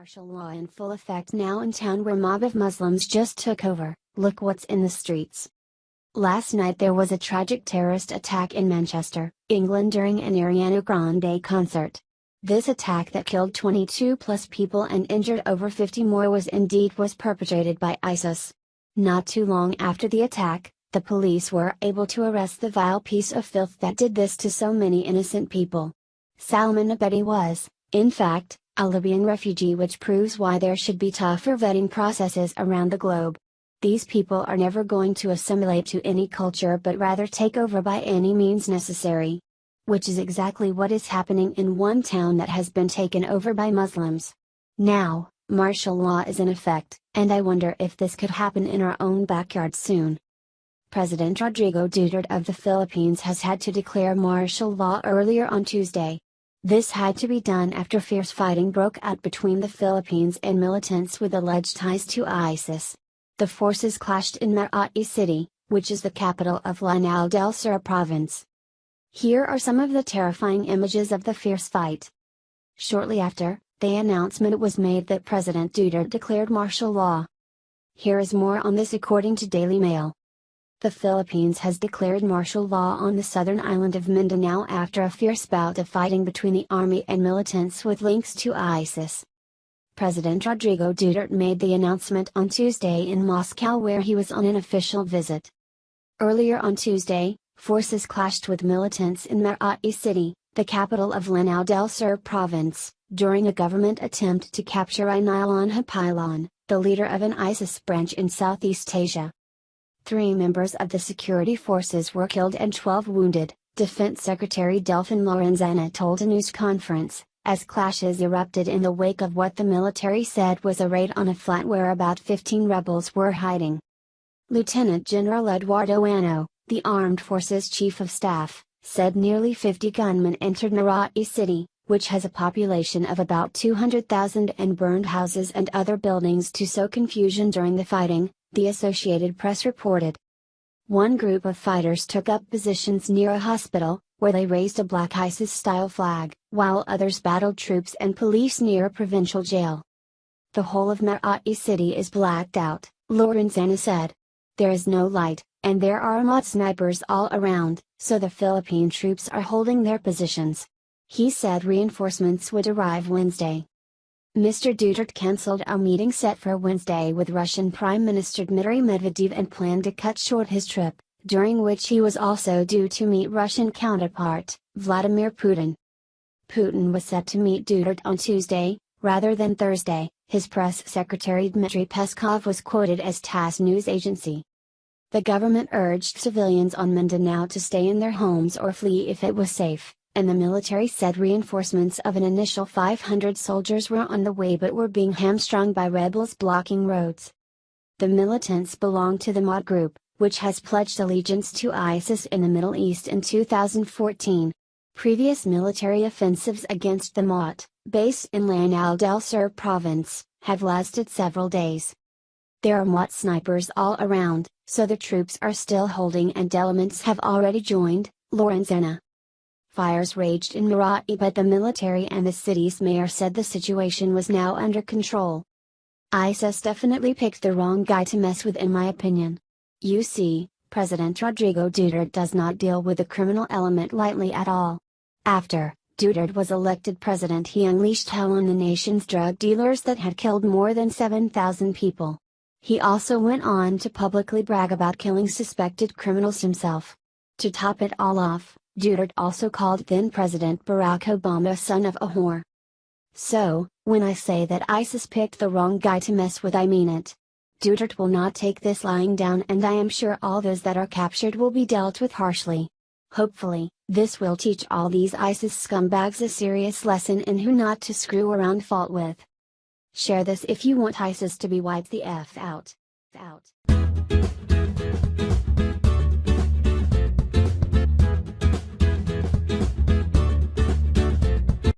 Martial law in full effect now in town where mob of Muslims just took over. Look what's in the streets. Last night there was a tragic terrorist attack in Manchester, England during an Ariana Grande concert. This attack that killed 22+ people and injured over 50 more was perpetrated by ISIS. Not too long after the attack, the police were able to arrest the vile piece of filth that did this to so many innocent people. Salman Abedi was, in fact, a Libyan refugee, which proves why there should be tougher vetting processes around the globe. These people are never going to assimilate to any culture but rather take over by any means necessary. Which is exactly what is happening in one town that has been taken over by Muslims. Now, martial law is in effect, and I wonder if this could happen in our own backyard soon. President Rodrigo Duterte of the Philippines has had to declare martial law earlier on Tuesday. This had to be done after fierce fighting broke out between the Philippines and militants with alleged ties to ISIS. The forces clashed in Makati City, which is the capital of Lanao del Sur province. Here are some of the terrifying images of the fierce fight. Shortly after, the announcement was made that President Duterte declared martial law. Here is more on this according to Daily Mail. The Philippines has declared martial law on the southern island of Mindanao after a fierce bout of fighting between the army and militants with links to ISIS. President Rodrigo Duterte made the announcement on Tuesday in Moscow, where he was on an official visit. Earlier on Tuesday, forces clashed with militants in Makati City, the capital of Lanao del Sur province, during a government attempt to capture Inilan Hapilon, the leader of an ISIS branch in Southeast Asia. 3 members of the security forces were killed and 12 wounded, Defense Secretary Delfin Lorenzana told a news conference, as clashes erupted in the wake of what the military said was a raid on a flat where about 15 rebels were hiding. Lieutenant General Eduardo Ano, the Armed Forces Chief of Staff, said nearly 50 gunmen entered Makati City, which has a population of about 200,000, and burned houses and other buildings to sow confusion during the fighting, the Associated Press reported. One group of fighters took up positions near a hospital, where they raised a black ISIS-style flag, while others battled troops and police near a provincial jail. The whole of Makati City is blacked out, Lorenzana said. There is no light, and there are MOD snipers all around, so the Philippine troops are holding their positions. He said reinforcements would arrive Wednesday. Mr. Duterte cancelled a meeting set for Wednesday with Russian Prime Minister Dmitry Medvedev and planned to cut short his trip, during which he was also due to meet Russian counterpart, Vladimir Putin. Putin was set to meet Duterte on Tuesday, rather than Thursday, his press secretary Dmitry Peskov was quoted as TASS news agency. The government urged civilians on Mindanao to stay in their homes or flee if it was safe, and the military said reinforcements of an initial 500 soldiers were on the way but were being hamstrung by rebels blocking roads. The militants belong to the MOD group, which has pledged allegiance to ISIS in the Middle East in 2014. Previous military offensives against the MOD, based in Lanao del Sur province, have lasted several days. There are MOD snipers all around, so the troops are still holding and elements have already joined, Lorenzana. Fires raged in Makati, but the military and the city's mayor said the situation was now under control. ISIS definitely picked the wrong guy to mess with, in my opinion. You see, President Rodrigo Duterte does not deal with the criminal element lightly at all. After Duterte was elected president, he unleashed hell on the nation's drug dealers that had killed more than 7,000 people. He also went on to publicly brag about killing suspected criminals himself. To top it all off, Duterte also called then-President Barack Obama a son of a whore. So, when I say that ISIS picked the wrong guy to mess with, I mean it. Duterte will not take this lying down, and I am sure all those that are captured will be dealt with harshly. Hopefully, this will teach all these ISIS scumbags a serious lesson in who not to screw around fault with. Share this if you want ISIS to be wiped the F out.